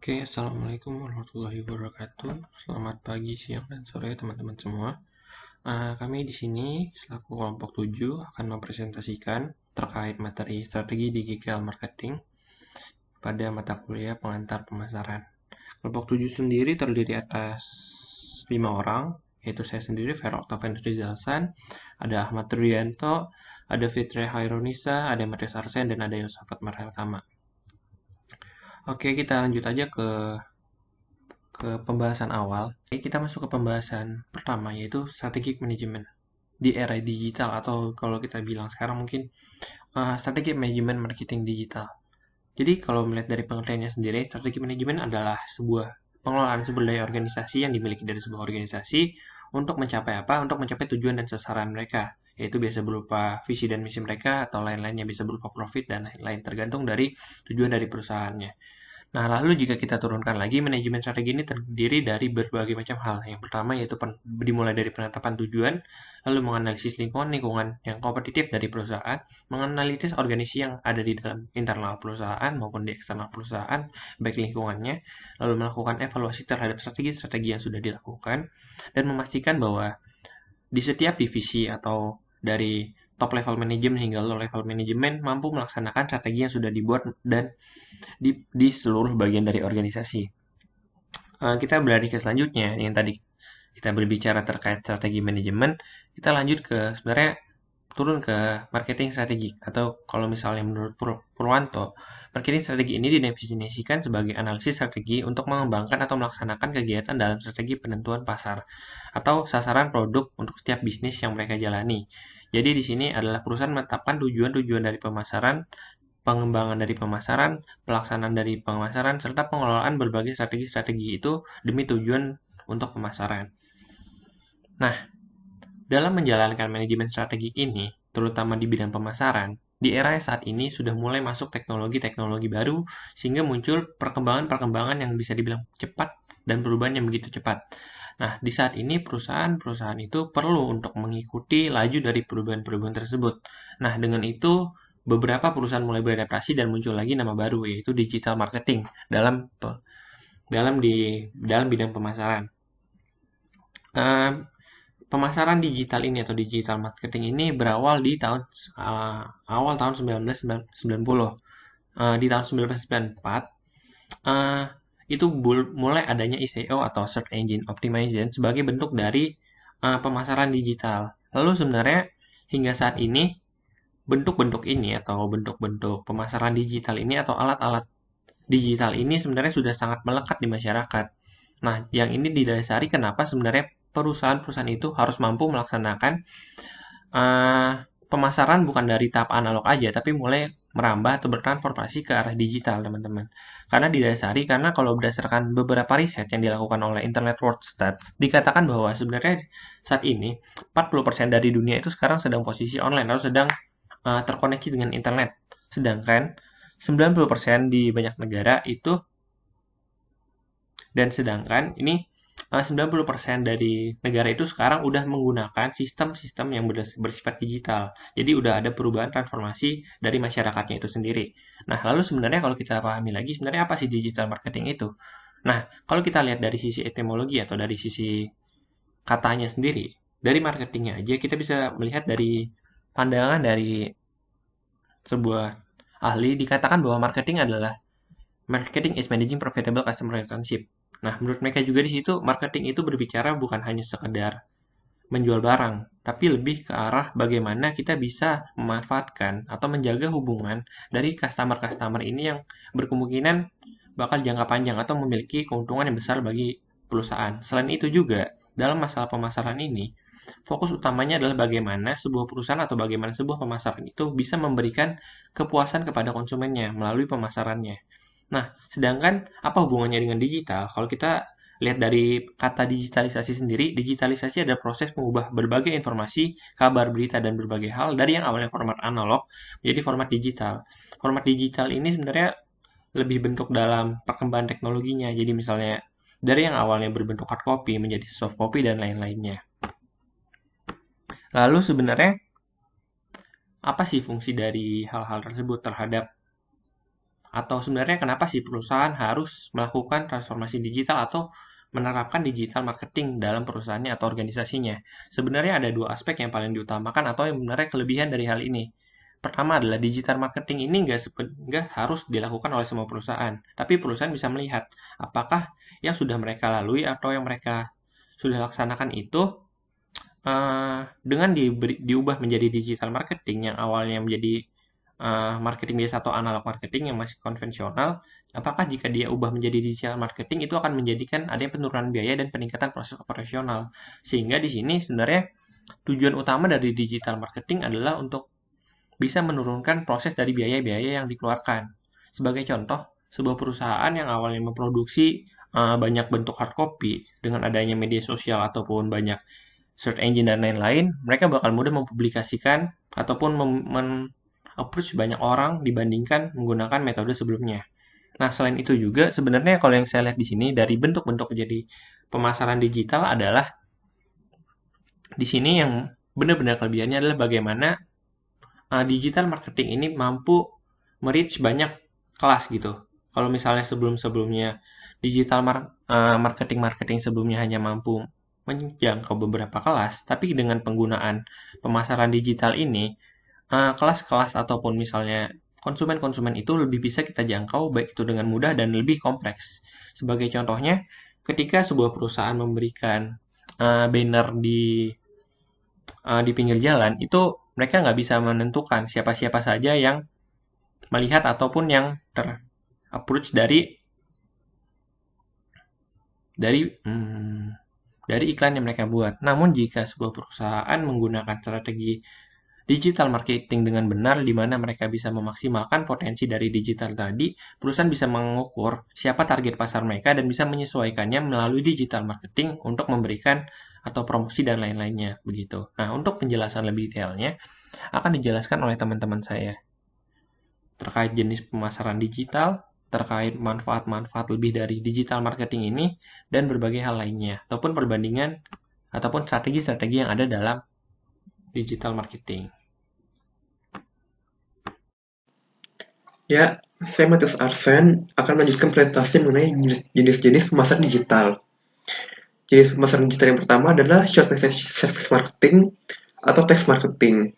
Oke, Assalamualaikum warahmatullahi wabarakatuh. Selamat pagi, siang, dan sore teman-teman semua. Kami di sini selaku kelompok 7 akan mempresentasikan terkait materi strategi digital marketing pada mata kuliah pengantar pemasaran. Kelompok 7 sendiri terdiri atas 5 orang, yaitu saya sendiri, Vero Octavian Rizalsan, ada Ahmad Trianto, ada Fitri Hairunisa, ada Matius Arsen, dan ada Yosafat Marhelkama. Oke, kita lanjut aja ke pembahasan awal. Kita masuk ke pembahasan pertama, yaitu strategic management di era digital, atau kalau kita bilang sekarang mungkin strategi manajemen marketing digital. Jadi kalau melihat dari pengertiannya sendiri, strategi manajemen adalah sebuah pengelolaan sumber daya organisasi yang dimiliki dari sebuah organisasi untuk mencapai apa? Untuk mencapai tujuan dan sasaran mereka, yaitu biasa berupa visi dan misi mereka atau lain-lainnya, bisa berupa profit dan lain-lain, tergantung dari tujuan dari perusahaannya. Nah, lalu jika kita turunkan lagi, manajemen strategi ini terdiri dari berbagai macam hal. Yang pertama yaitu dimulai dari penetapan tujuan, lalu menganalisis lingkungan yang kompetitif dari perusahaan, menganalisis organisasi yang ada di dalam internal perusahaan maupun di eksternal perusahaan, baik lingkungannya, lalu melakukan evaluasi terhadap strategi-strategi yang sudah dilakukan, dan memastikan bahwa di setiap divisi atau dari top level manajemen hingga low level manajemen mampu melaksanakan strategi yang sudah dibuat dan di seluruh bagian dari organisasi. Kita beralih ke selanjutnya, yang tadi kita berbicara terkait strategi manajemen, kita lanjut ke sebenarnya turun ke marketing strategi, atau kalau misalnya menurut Purwanto, marketing strategi ini didefinisikan sebagai analisis strategi untuk mengembangkan atau melaksanakan kegiatan dalam strategi penentuan pasar atau sasaran produk untuk setiap bisnis yang mereka jalani. Jadi di sini adalah perusahaan menetapkan tujuan-tujuan dari pemasaran, pengembangan dari pemasaran, pelaksanaan dari pemasaran, serta pengelolaan berbagai strategi-strategi itu demi tujuan untuk pemasaran. Nah, dalam menjalankan manajemen strategik ini, terutama di bidang pemasaran, di era saat ini sudah mulai masuk teknologi-teknologi baru, sehingga muncul perkembangan-perkembangan yang bisa dibilang cepat dan perubahan yang begitu cepat. Nah, di saat ini perusahaan-perusahaan itu perlu untuk mengikuti laju dari perubahan-perubahan tersebut. Nah, dengan itu beberapa perusahaan mulai beradaptasi dan muncul lagi nama baru, yaitu digital marketing dalam bidang pemasaran. Pemasaran digital ini atau digital marketing ini berawal di awal tahun 1990. Di tahun 1994 itu mulai adanya SEO atau Search Engine Optimization sebagai bentuk dari pemasaran digital. Lalu sebenarnya hingga saat ini bentuk-bentuk ini atau bentuk-bentuk pemasaran digital ini atau alat-alat digital ini sebenarnya sudah sangat melekat di masyarakat. Nah, yang ini didasari kenapa sebenarnya perusahaan-perusahaan itu harus mampu melaksanakan pemasaran bukan dari tahap analog aja, tapi mulai merambah atau bertransformasi ke arah digital, teman-teman. Karena kalau berdasarkan beberapa riset yang dilakukan oleh Internet World Stats, dikatakan bahwa sebenarnya saat ini 40% dari dunia itu sekarang sedang posisi online atau sedang terkoneksi dengan internet. Sedangkan 90% di banyak negara itu, dan sedangkan ini 90% dari negara itu sekarang udah menggunakan sistem-sistem yang bersifat digital. Jadi udah ada perubahan transformasi dari masyarakatnya itu sendiri. Nah, lalu sebenarnya kalau kita pahami lagi, sebenarnya apa sih digital marketing itu? Nah, kalau kita lihat dari sisi etimologi atau dari sisi katanya sendiri, dari marketingnya aja kita bisa melihat dari pandangan dari sebuah ahli, dikatakan bahwa marketing is managing profitable customer relationship. Nah, menurut mereka juga di situ marketing itu berbicara bukan hanya sekedar menjual barang, tapi lebih ke arah bagaimana kita bisa memanfaatkan atau menjaga hubungan dari customer-customer ini yang berkemungkinan bakal jangka panjang atau memiliki keuntungan yang besar bagi perusahaan. Selain itu juga, dalam masalah pemasaran ini, fokus utamanya adalah bagaimana sebuah perusahaan atau bagaimana sebuah pemasaran itu bisa memberikan kepuasan kepada konsumennya melalui pemasarannya. Nah, sedangkan apa hubungannya dengan digital? Kalau kita lihat dari kata digitalisasi sendiri, digitalisasi adalah proses mengubah berbagai informasi, kabar, berita, dan berbagai hal dari yang awalnya format analog menjadi format digital. Format digital ini sebenarnya lebih bentuk dalam perkembangan teknologinya. Jadi misalnya dari yang awalnya berbentuk hard copy menjadi soft copy dan lain-lainnya. Lalu sebenarnya apa sih fungsi dari hal-hal tersebut terhadap Atau sebenarnya kenapa sih perusahaan harus melakukan transformasi digital atau menerapkan digital marketing dalam perusahaannya atau organisasinya? Sebenarnya ada dua aspek yang paling diutamakan atau yang sebenarnya kelebihan dari hal ini. Pertama adalah digital marketing ini nggak harus dilakukan oleh semua perusahaan, tapi perusahaan bisa melihat apakah yang sudah mereka lalui atau yang mereka sudah laksanakan itu dengan diubah menjadi digital marketing yang awalnya menjadi marketing biasa atau analog marketing yang masih konvensional, apakah jika dia ubah menjadi digital marketing itu akan menjadikan adanya penurunan biaya dan peningkatan proses operasional. Sehingga di sini sebenarnya tujuan utama dari digital marketing adalah untuk bisa menurunkan proses dari biaya-biaya yang dikeluarkan. Sebagai contoh, sebuah perusahaan yang awalnya memproduksi banyak bentuk hard copy dengan adanya media sosial ataupun banyak search engine dan lain-lain, mereka bakal mudah mempublikasikan ataupun approach banyak orang dibandingkan menggunakan metode sebelumnya. Nah, selain itu juga sebenarnya kalau yang saya lihat di sini dari bentuk-bentuk jadi pemasaran digital adalah di sini yang benar-benar kelebihannya adalah bagaimana digital marketing ini mampu reach banyak kelas gitu. Kalau misalnya sebelum-sebelumnya digital marketing sebelumnya hanya mampu menjangkau beberapa kelas, tapi dengan penggunaan pemasaran digital ini, kelas-kelas ataupun misalnya konsumen-konsumen itu lebih bisa kita jangkau baik itu dengan mudah dan lebih kompleks. Sebagai contohnya, ketika sebuah perusahaan memberikan banner di pinggir jalan, itu mereka nggak bisa menentukan siapa-siapa saja yang melihat ataupun yang ter-approach dari iklan yang mereka buat. Namun jika sebuah perusahaan menggunakan strategi digital marketing dengan benar, di mana mereka bisa memaksimalkan potensi dari digital tadi, perusahaan bisa mengukur siapa target pasar mereka dan bisa menyesuaikannya melalui digital marketing untuk memberikan atau promosi dan lain-lainnya begitu. Nah, untuk penjelasan lebih detailnya akan dijelaskan oleh teman-teman saya terkait jenis pemasaran digital, terkait manfaat-manfaat lebih dari digital marketing ini, dan berbagai hal lainnya, ataupun perbandingan ataupun strategi-strategi yang ada dalam digital marketing. Ya, saya Matius Arsen akan melanjutkan presentasi mengenai jenis-jenis pemasaran digital. Jenis pemasaran digital yang pertama adalah short message service marketing atau text marketing.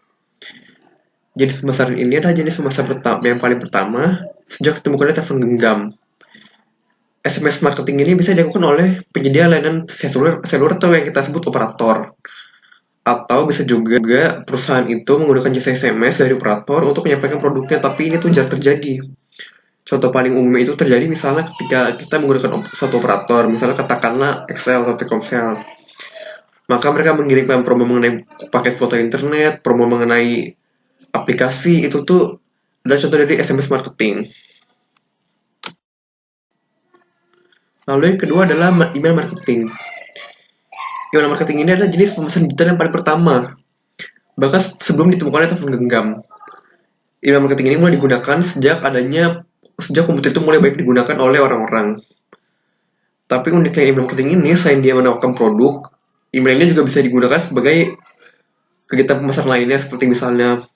Jenis pemasaran ini adalah jenis pemasaran yang paling pertama sejak ditemukannya telepon genggam. SMS marketing ini bisa dilakukan oleh penyedia layanan seluler atau yang kita sebut operator. Atau bisa juga perusahaan itu menggunakan jasa SMS dari operator untuk menyampaikan produknya, tapi ini tuh jarang terjadi. Contoh paling umum itu terjadi misalnya ketika kita menggunakan satu operator, misalnya katakanlah Excel atau Telkomsel. Maka mereka mengirimkan promo mengenai paket foto internet, promo mengenai aplikasi, itu tuh adalah contoh dari SMS marketing. Lalu yang kedua adalah email marketing. Email marketing ini adalah jenis pemesanan digital yang paling pertama, bahkan sebelum ditemukannya telepon genggam. Email marketing ini mulai digunakan sejak komputer itu mulai banyak digunakan oleh orang-orang. Tapi uniknya email marketing ini, selain dia menawarkan produk, emailnya juga bisa digunakan sebagai kegiatan pemasaran lainnya, seperti misalnya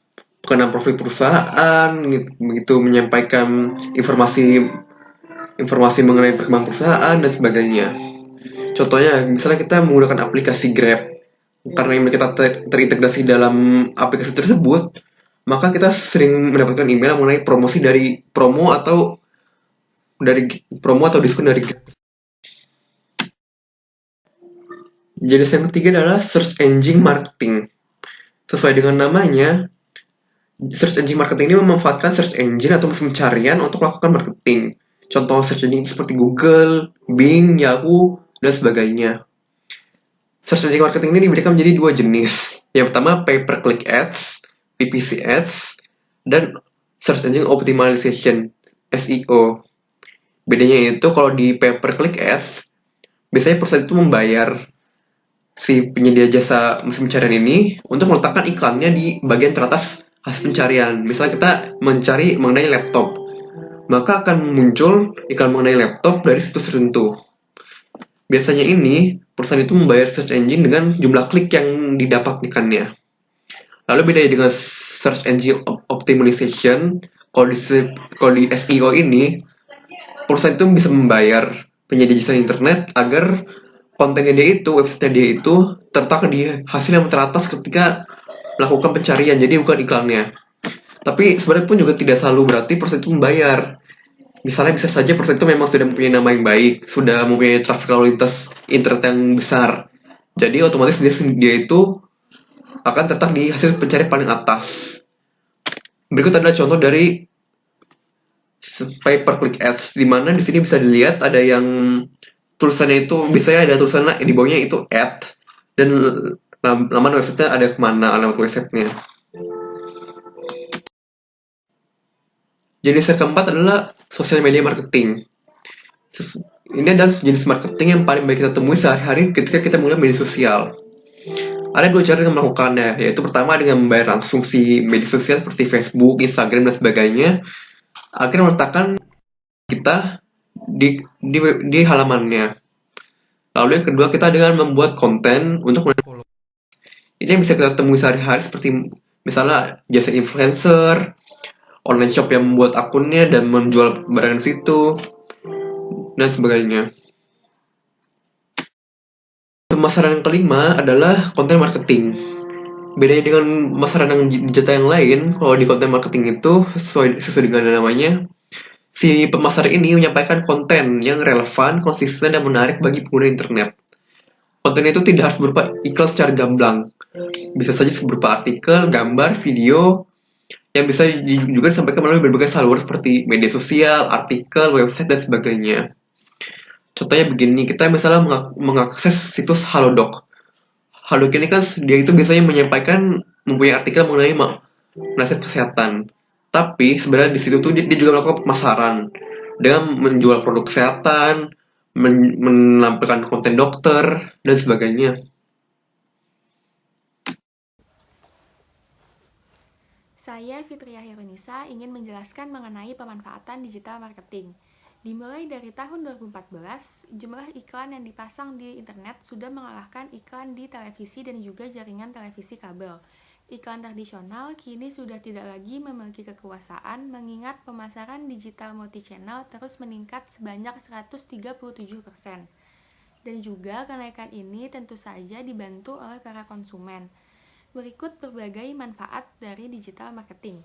pengenalan profil perusahaan, begitu menyampaikan informasi mengenai perkembangan perusahaan dan sebagainya. Contohnya, misalnya kita menggunakan aplikasi Grab, karena email kita terintegrasi dalam aplikasi tersebut, maka kita sering mendapatkan email mengenai promo atau diskon dari Grab. Jenis yang ketiga adalah search engine marketing. Sesuai dengan namanya, search engine marketing ini memanfaatkan search engine atau mesin pencarian untuk melakukan marketing. Contoh search engine seperti Google, Bing, Yahoo, dan sebagainya. Search engine marketing ini diberikan menjadi dua jenis. Yang pertama pay-per-click ads, PPC ads, dan search engine optimization, SEO. Bedanya itu kalau di pay-per-click ads, biasanya perusahaan itu membayar si penyedia jasa mesin pencarian ini untuk meletakkan iklannya di bagian teratas hasil pencarian. Misalnya kita mencari mengenai laptop, maka akan muncul iklan mengenai laptop dari situs tertentu. Biasanya ini, perusahaan itu membayar search engine dengan jumlah klik yang didapatkannya. Lalu bedanya dengan search engine optimization, kalau di SEO ini, perusahaan itu bisa membayar penyedia jasa internet agar kontennya dia itu, website dia itu terletak di hasil yang teratas ketika melakukan pencarian, jadi bukan iklannya. Tapi sebenarnya pun juga tidak selalu berarti perusahaan itu membayar. Misalnya bisa saja perusahaan itu memang sudah mempunyai nama yang baik, sudah mempunyai traffic lalu lintas internet yang besar. Jadi otomatis dia itu akan terletak di hasil pencarian paling atas. Berikut adalah contoh dari pay per click ads, di mana di sini bisa dilihat ada yang tulisannya itu biasanya ada tulisannya di bawahnya itu ad, dan laman websitenya ada kemana alamat websitenya. Jenis yang keempat adalah social media marketing. Ini adalah jenis marketing yang paling baik kita temui sehari-hari ketika kita mulai media sosial. Ada dua cara yang melakukannya, yaitu pertama dengan membayar langsung si media sosial seperti Facebook, Instagram, dan sebagainya, akhirnya meletakkan kita di halamannya. Lalu yang kedua, kita dengan membuat konten untuk follow. Ini yang bisa kita temui sehari-hari seperti misalnya jasa influencer, online shop yang membuat akunnya dan menjual barang di situ, dan sebagainya. Pemasaran yang kelima adalah konten marketing. Bedanya dengan pemasaran yang digital yang lain, kalau di konten marketing itu sesuai dengan namanya, si pemasar ini menyampaikan konten yang relevan, konsisten, dan menarik bagi pengguna internet. Konten itu tidak harus berupa iklan secara gamblang. Bisa saja berupa artikel, gambar, video, yang bisa juga disampaikan melalui berbagai saluran seperti media sosial, artikel, website, dan sebagainya. Contohnya begini, kita misalnya mengakses situs Halodoc. Halodoc ini kan dia itu biasanya mempunyai artikel mengenai nasihat kesehatan. Tapi sebenarnya di situ tuh dia juga melakukan pemasaran dengan menjual produk kesehatan, menampilkan konten dokter, dan sebagainya. Saya Fitria Herunisa ingin menjelaskan mengenai pemanfaatan digital marketing. Dimulai dari tahun 2014, jumlah iklan yang dipasang di internet sudah mengalahkan iklan di televisi dan juga jaringan televisi kabel. Iklan tradisional kini sudah tidak lagi memiliki kekuasaan mengingat pemasaran digital multi-channel terus meningkat sebanyak 137%. Dan juga kenaikan ini tentu saja dibantu oleh para konsumen. Berikut berbagai manfaat dari digital marketing,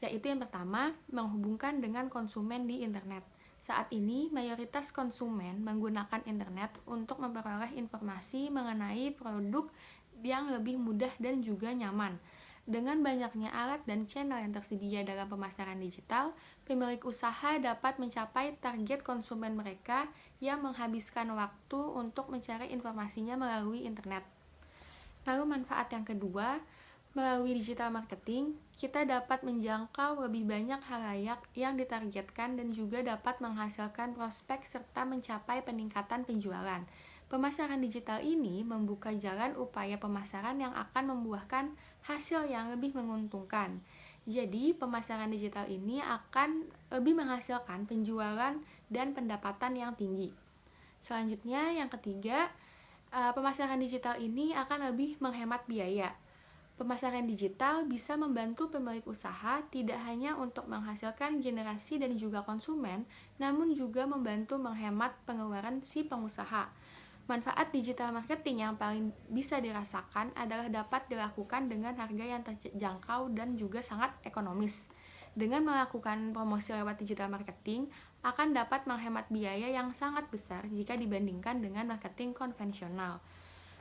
yaitu yang pertama, menghubungkan dengan konsumen di internet. Saat ini, mayoritas konsumen menggunakan internet untuk memperoleh informasi mengenai produk yang lebih mudah dan juga nyaman. Dengan banyaknya alat dan channel yang tersedia dalam pemasaran digital, pemilik usaha dapat mencapai target konsumen mereka yang menghabiskan waktu untuk mencari informasinya melalui internet. Lalu manfaat yang kedua, melalui digital marketing, kita dapat menjangkau lebih banyak halayak yang ditargetkan dan juga dapat menghasilkan prospek serta mencapai peningkatan penjualan. Pemasaran digital ini membuka jalan upaya pemasaran yang akan membuahkan hasil yang lebih menguntungkan. Jadi, pemasaran digital ini akan lebih menghasilkan penjualan dan pendapatan yang tinggi. Selanjutnya, yang ketiga, pemasaran digital ini akan lebih menghemat biaya. Pemasaran digital bisa membantu pemilik usaha tidak hanya untuk menghasilkan generasi dan juga konsumen, namun juga membantu menghemat pengeluaran si pengusaha. Manfaat digital marketing yang paling bisa dirasakan adalah dapat dilakukan dengan harga yang terjangkau dan juga sangat ekonomis. Dengan melakukan promosi lewat digital marketing, akan dapat menghemat biaya yang sangat besar jika dibandingkan dengan marketing konvensional.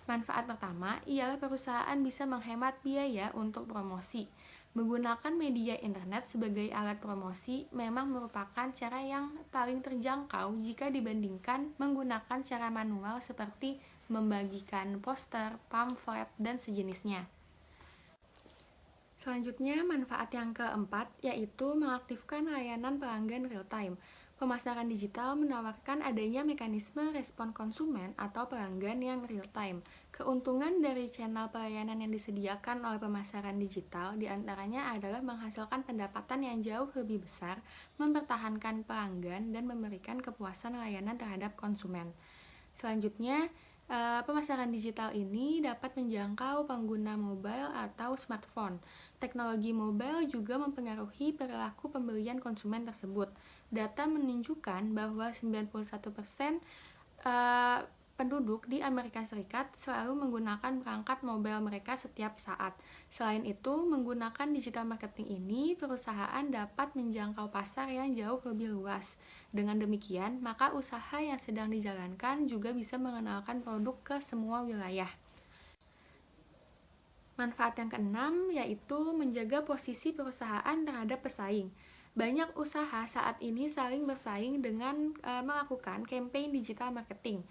Manfaat pertama ialah perusahaan bisa menghemat biaya untuk promosi. Menggunakan media internet sebagai alat promosi memang merupakan cara yang paling terjangkau jika dibandingkan menggunakan cara manual seperti membagikan poster, pamflet, dan sejenisnya. Selanjutnya, manfaat yang keempat yaitu mengaktifkan layanan pelanggan real-time. Pemasaran digital menawarkan adanya mekanisme respon konsumen atau pelanggan yang real-time. Keuntungan dari channel pelayanan yang disediakan oleh pemasaran digital diantaranya adalah menghasilkan pendapatan yang jauh lebih besar, mempertahankan pelanggan, dan memberikan kepuasan layanan terhadap konsumen. Selanjutnya, pemasaran digital ini dapat menjangkau pengguna mobile atau smartphone. Teknologi mobile juga mempengaruhi perilaku pembelian konsumen tersebut. Data menunjukkan bahwa 91% penduduk di Amerika Serikat selalu menggunakan perangkat mobile mereka setiap saat. Selain itu, menggunakan digital marketing ini, perusahaan dapat menjangkau pasar yang jauh lebih luas. Dengan demikian, maka usaha yang sedang dijalankan juga bisa mengenalkan produk ke semua wilayah. Manfaat yang keenam yaitu menjaga posisi perusahaan terhadap pesaing. Banyak usaha saat ini saling bersaing dengan melakukan campaign digital marketing.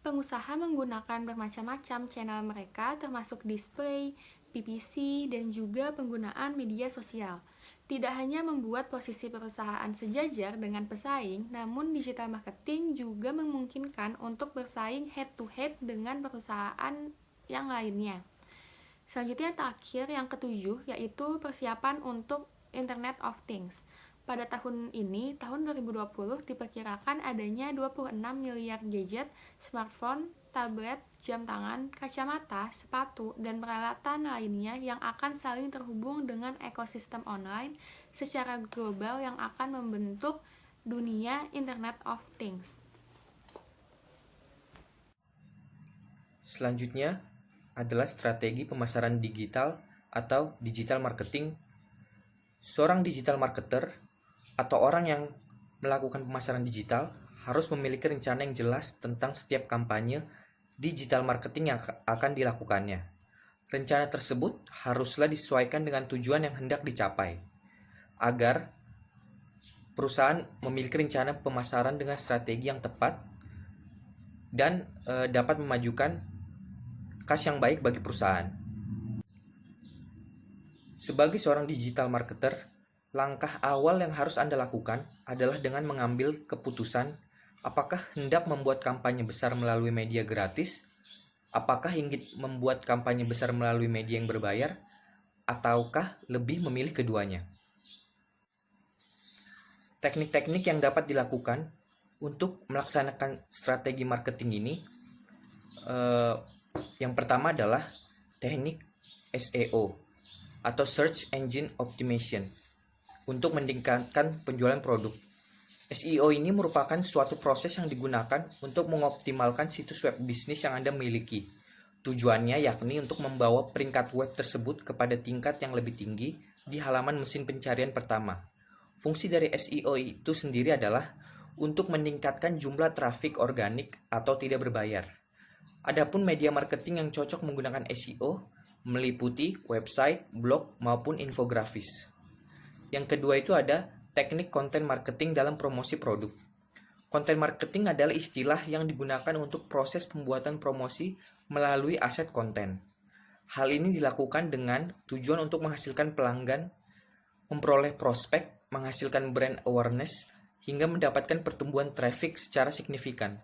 Pengusaha menggunakan bermacam-macam channel mereka termasuk display, PPC, dan juga penggunaan media sosial. Tidak hanya membuat posisi perusahaan sejajar dengan pesaing, namun digital marketing juga memungkinkan untuk bersaing head-to-head dengan perusahaan yang lainnya. Selanjutnya terakhir yang ketujuh yaitu persiapan untuk Internet of Things. Pada tahun ini, tahun 2020 diperkirakan adanya 26 miliar gadget, smartphone, tablet, jam tangan, kacamata, sepatu, dan peralatan lainnya yang akan saling terhubung dengan ekosistem online secara global yang akan membentuk dunia Internet of Things. Selanjutnya adalah strategi pemasaran digital atau digital marketing. Seorang digital marketer atau orang yang melakukan pemasaran digital harus memiliki rencana yang jelas tentang setiap kampanye digital marketing yang akan dilakukannya. Rencana tersebut haruslah disesuaikan dengan tujuan yang hendak dicapai, agar perusahaan memiliki rencana pemasaran dengan strategi yang tepat dan dapat memajukan kas yang baik bagi perusahaan. Sebagai seorang digital marketer, langkah awal yang harus Anda lakukan adalah dengan mengambil keputusan apakah hendak membuat kampanye besar melalui media gratis, apakah ingin membuat kampanye besar melalui media yang berbayar, ataukah lebih memilih keduanya. Teknik-teknik yang dapat dilakukan untuk melaksanakan strategi marketing ini, yang pertama adalah teknik SEO atau Search Engine Optimization untuk meningkatkan penjualan produk. SEO ini merupakan suatu proses yang digunakan untuk mengoptimalkan situs web bisnis yang Anda miliki. Tujuannya yakni untuk membawa peringkat web tersebut kepada tingkat yang lebih tinggi di halaman mesin pencarian pertama. Fungsi dari SEO itu sendiri adalah untuk meningkatkan jumlah trafik organik atau tidak berbayar. Adapun media marketing yang cocok menggunakan SEO meliputi website, blog, maupun infografis. Yang kedua itu ada teknik konten marketing dalam promosi produk. Konten marketing adalah istilah yang digunakan untuk proses pembuatan promosi melalui aset konten. Hal ini dilakukan dengan tujuan untuk menghasilkan pelanggan, memperoleh prospek, menghasilkan brand awareness, hingga mendapatkan pertumbuhan traffic secara signifikan.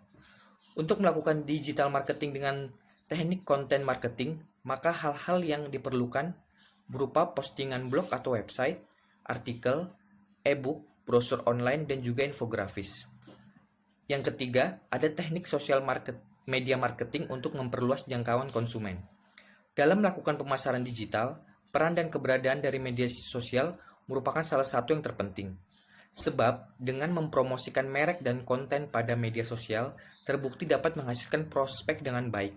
Untuk melakukan digital marketing dengan teknik konten marketing, maka hal-hal yang diperlukan berupa postingan blog atau website, artikel, e-book, brosur online, dan juga infografis. Yang ketiga, ada teknik media marketing untuk memperluas jangkauan konsumen. Dalam melakukan pemasaran digital, peran dan keberadaan dari media sosial merupakan salah satu yang terpenting. Sebab, dengan mempromosikan merek dan konten pada media sosial, terbukti dapat menghasilkan prospek dengan baik,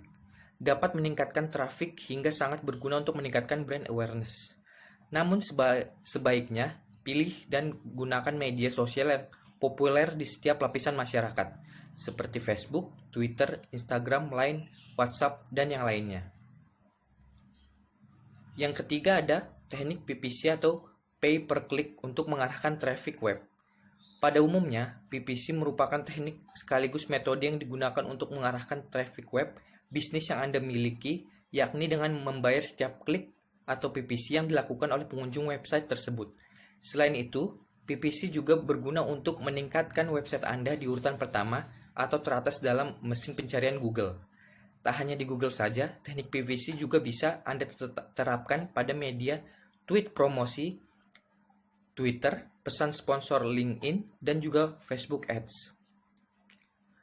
dapat meningkatkan trafik hingga sangat berguna untuk meningkatkan brand awareness. Namun sebaiknya, pilih dan gunakan media sosial yang populer di setiap lapisan masyarakat, seperti Facebook, Twitter, Instagram, Line, WhatsApp, dan yang lainnya. Yang ketiga ada teknik PPC atau pay per click untuk mengarahkan traffic web. Pada umumnya, PPC merupakan teknik sekaligus metode yang digunakan untuk mengarahkan traffic web bisnis yang Anda miliki, yakni dengan membayar setiap klik atau PPC yang dilakukan oleh pengunjung website tersebut. Selain itu, PPC juga berguna untuk meningkatkan website Anda di urutan pertama atau teratas dalam mesin pencarian Google. Tak hanya di Google saja, teknik PPC juga bisa Anda terapkan pada media tweet promosi, Twitter, pesan sponsor LinkedIn, dan juga Facebook Ads.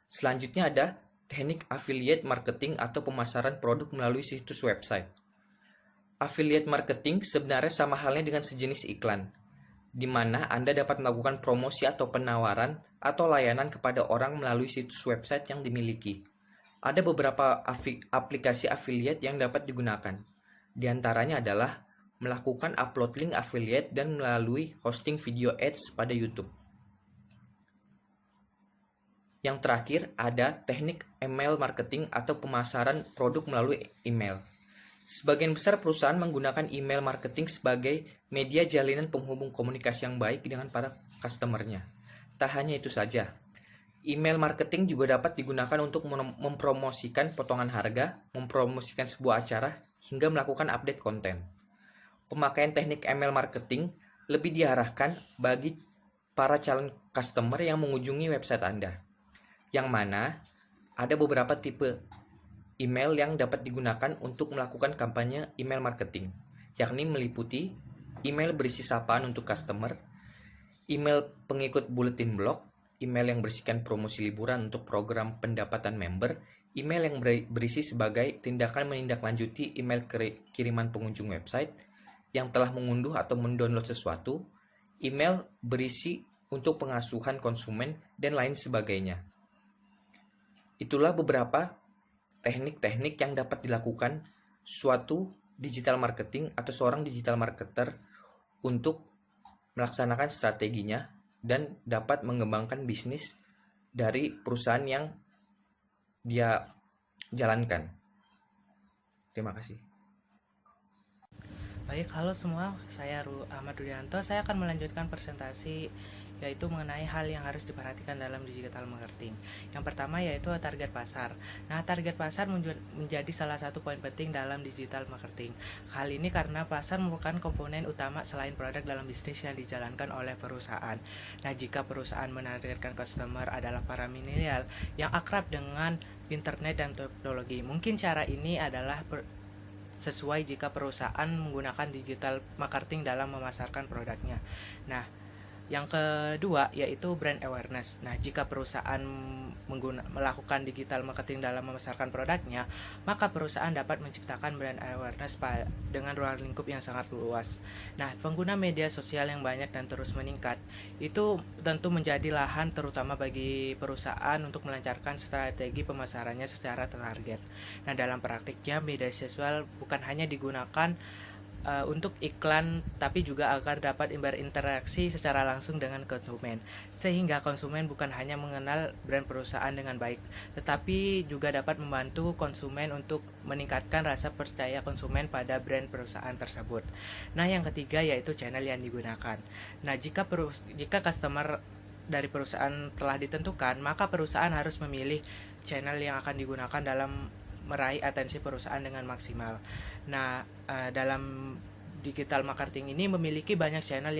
Selanjutnya ada teknik affiliate marketing atau pemasaran produk melalui situs website. Affiliate marketing sebenarnya sama halnya dengan sejenis iklan, di mana Anda dapat melakukan promosi atau penawaran atau layanan kepada orang melalui situs website yang dimiliki. Ada beberapa aplikasi affiliate yang dapat digunakan. Di antaranya adalah melakukan upload link affiliate dan melalui hosting video ads pada YouTube. Yang terakhir ada teknik email marketing atau pemasaran produk melalui email. Sebagian besar perusahaan menggunakan email marketing sebagai media jalinan penghubung komunikasi yang baik dengan para customer-nya. Tak hanya itu saja, email marketing juga dapat digunakan untuk mempromosikan potongan harga, mempromosikan sebuah acara, hingga melakukan update konten. Pemakaian teknik email marketing lebih diarahkan bagi para calon customer yang mengunjungi website Anda, yang mana ada beberapa tipe email yang dapat digunakan untuk melakukan kampanye email marketing, yakni meliputi email berisi sapaan untuk customer, email pengikut bulletin blog, email yang berisikan promosi liburan untuk program pendapatan member, email yang berisi sebagai tindakan menindaklanjuti email kiriman pengunjung website yang telah mengunduh atau mendownload sesuatu, email berisi untuk pengasuhan konsumen, dan lain sebagainya. Itulah beberapa teknik-teknik yang dapat dilakukan suatu digital marketing atau seorang digital marketer untuk melaksanakan strateginya dan dapat mengembangkan bisnis dari perusahaan yang dia jalankan. Terima kasih. Baik, halo semua, saya Ahmad Rudianto. Saya akan melanjutkan presentasi yaitu mengenai hal yang harus diperhatikan dalam digital marketing. Yang pertama yaitu target pasar. Nah, target pasar menjadi salah satu poin penting dalam digital marketing. Hal ini karena pasar merupakan komponen utama selain produk dalam bisnis yang dijalankan oleh perusahaan. Nah, jika perusahaan menargetkan customer adalah para milenial yang akrab dengan internet dan teknologi, mungkin cara ini adalah sesuai jika perusahaan menggunakan digital marketing dalam memasarkan produknya. Nah, yang kedua yaitu brand awareness. Nah, jika perusahaan melakukan digital marketing dalam memasarkan produknya, maka perusahaan dapat menciptakan brand awareness dengan ruang lingkup yang sangat luas. Nah, pengguna media sosial yang banyak dan terus meningkat itu tentu menjadi lahan terutama bagi perusahaan untuk melancarkan strategi pemasarannya secara target. Nah, dalam praktiknya media sosial bukan hanya digunakan untuk iklan, tapi juga agar dapat berinteraksi secara langsung dengan konsumen, sehingga konsumen bukan hanya mengenal brand perusahaan dengan baik, tetapi juga dapat membantu konsumen untuk meningkatkan rasa percaya konsumen pada brand perusahaan tersebut. Nah, yang ketiga yaitu channel yang digunakan. Nah, jika customer dari perusahaan telah ditentukan, maka perusahaan harus memilih channel yang akan digunakan dalam meraih atensi perusahaan dengan maksimal. Nah, dalam digital marketing ini memiliki banyak channel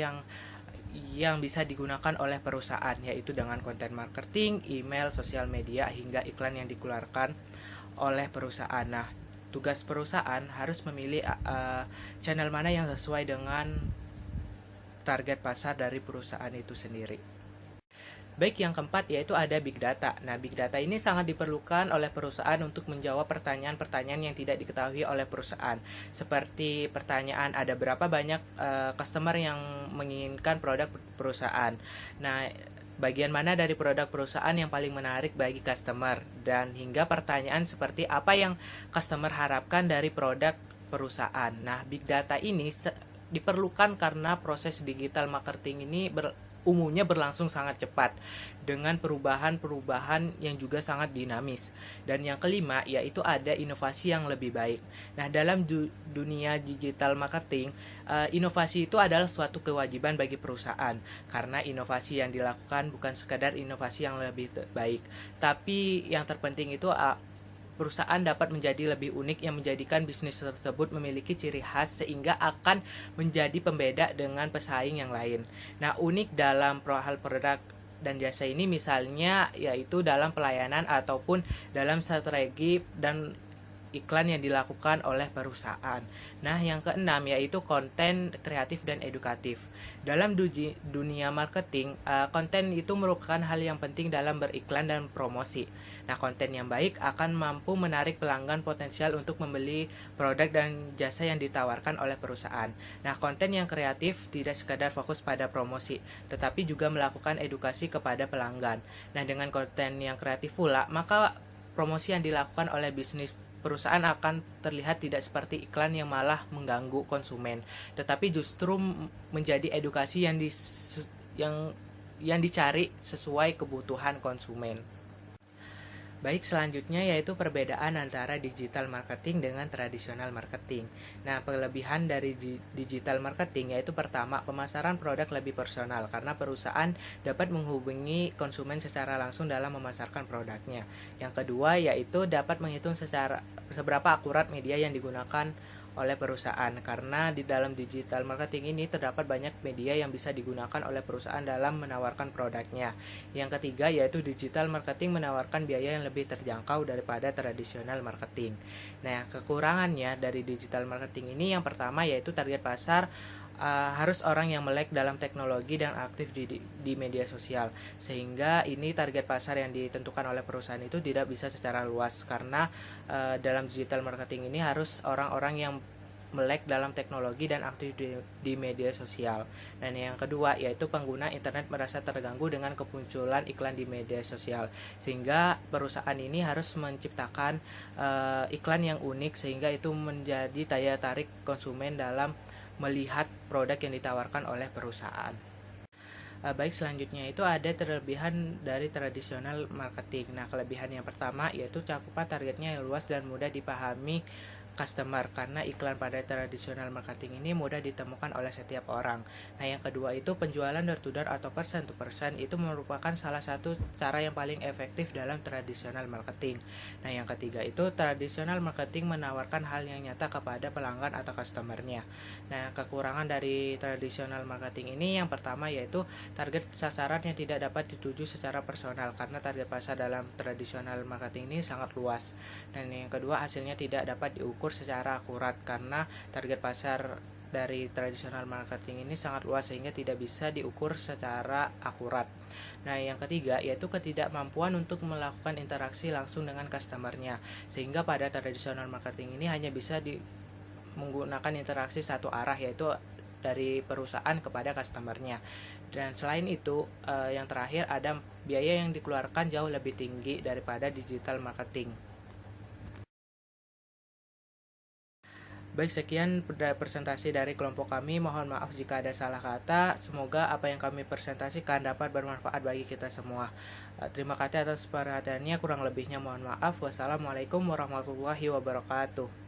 yang bisa digunakan oleh perusahaan, yaitu dengan konten marketing, email, sosial media, hingga iklan yang dikeluarkan oleh perusahaan. Nah, tugas perusahaan harus memilih channel mana yang sesuai dengan target pasar dari perusahaan itu sendiri. Baik, yang keempat yaitu ada big data. Nah, big data ini sangat diperlukan oleh perusahaan untuk menjawab pertanyaan-pertanyaan yang tidak diketahui oleh perusahaan. Seperti pertanyaan ada berapa banyak customer yang menginginkan produk perusahaan. Nah, bagian mana dari produk perusahaan yang paling menarik bagi customer, dan hingga pertanyaan seperti apa yang customer harapkan dari produk perusahaan. Nah, big data ini diperlukan karena proses digital marketing ini umumnya berlangsung sangat cepat dengan perubahan-perubahan yang juga sangat dinamis. Dan yang kelima yaitu ada inovasi yang lebih baik. Nah, dalam dunia digital marketing, inovasi itu adalah suatu kewajiban bagi perusahaan, karena inovasi yang dilakukan bukan sekadar inovasi yang lebih baik, tapi yang terpenting itu perusahaan dapat menjadi lebih unik yang menjadikan bisnis tersebut memiliki ciri khas sehingga akan menjadi pembeda dengan pesaing yang lain. Nah, unik dalam hal produk dan jasa ini misalnya yaitu dalam pelayanan ataupun dalam strategi dan iklan yang dilakukan oleh perusahaan. Nah, yang keenam yaitu konten kreatif dan edukatif. Dalam dunia marketing, konten itu merupakan hal yang penting dalam beriklan dan promosi. Nah, konten yang baik akan mampu menarik pelanggan potensial untuk membeli produk dan jasa yang ditawarkan oleh perusahaan. Nah, konten yang kreatif tidak sekadar fokus pada promosi, tetapi juga melakukan edukasi kepada pelanggan. Nah, dengan konten yang kreatif pula, maka promosi yang dilakukan oleh bisnis perusahaan akan terlihat tidak seperti iklan yang malah mengganggu konsumen, tetapi justru menjadi edukasi yang dicari sesuai kebutuhan konsumen. Baik, selanjutnya yaitu perbedaan antara digital marketing dengan tradisional marketing. Nah, kelebihan dari digital marketing yaitu pertama, pemasaran produk lebih personal karena perusahaan dapat menghubungi konsumen secara langsung dalam memasarkan produknya. Yang kedua yaitu dapat menghitung seberapa akurat media yang digunakan oleh perusahaan, karena di dalam digital marketing ini terdapat banyak media yang bisa digunakan oleh perusahaan dalam menawarkan produknya. Yang ketiga yaitu digital marketing menawarkan biaya yang lebih terjangkau daripada tradisional marketing. Nah, kekurangannya dari digital marketing ini yang pertama yaitu target pasar harus orang yang melek dalam teknologi dan aktif di media sosial, sehingga ini target pasar yang ditentukan oleh perusahaan itu tidak bisa secara luas, karena dalam digital marketing ini harus orang-orang yang melek dalam teknologi dan aktif di media sosial. Dan yang kedua yaitu pengguna internet merasa terganggu dengan kemunculan iklan di media sosial, sehingga perusahaan ini harus menciptakan iklan yang unik sehingga itu menjadi daya tarik konsumen dalam melihat produk yang ditawarkan oleh perusahaan. Baik, selanjutnya itu ada kelebihan dari tradisional marketing. Nah, kelebihan yang pertama yaitu cakupan targetnya yang luas dan mudah dipahami customer, karena iklan pada tradisional marketing ini mudah ditemukan oleh setiap orang. Nah, yang kedua itu penjualan door to door atau person to person itu merupakan salah satu cara yang paling efektif dalam tradisional marketing. Nah, yang ketiga itu tradisional marketing menawarkan hal yang nyata kepada pelanggan atau customernya. Nah, kekurangan dari tradisional marketing ini yang pertama yaitu target sasaran yang tidak dapat dituju secara personal, karena target pasar dalam tradisional marketing ini sangat luas. Dan yang kedua hasilnya tidak dapat diukur secara akurat, karena target pasar dari tradisional marketing ini sangat luas sehingga tidak bisa diukur secara akurat. Nah, yang ketiga yaitu ketidakmampuan untuk melakukan interaksi langsung dengan customernya, sehingga pada tradisional marketing ini hanya bisa menggunakan interaksi satu arah, yaitu dari perusahaan kepada customernya. Dan selain itu yang terakhir ada biaya yang dikeluarkan jauh lebih tinggi daripada digital marketing. Baik, sekian presentasi dari kelompok kami. Mohon maaf jika ada salah kata. Semoga apa yang kami presentasikan dapat bermanfaat bagi kita semua. Terima kasih atas perhatiannya. Kurang lebihnya mohon maaf. Wassalamualaikum warahmatullahi wabarakatuh.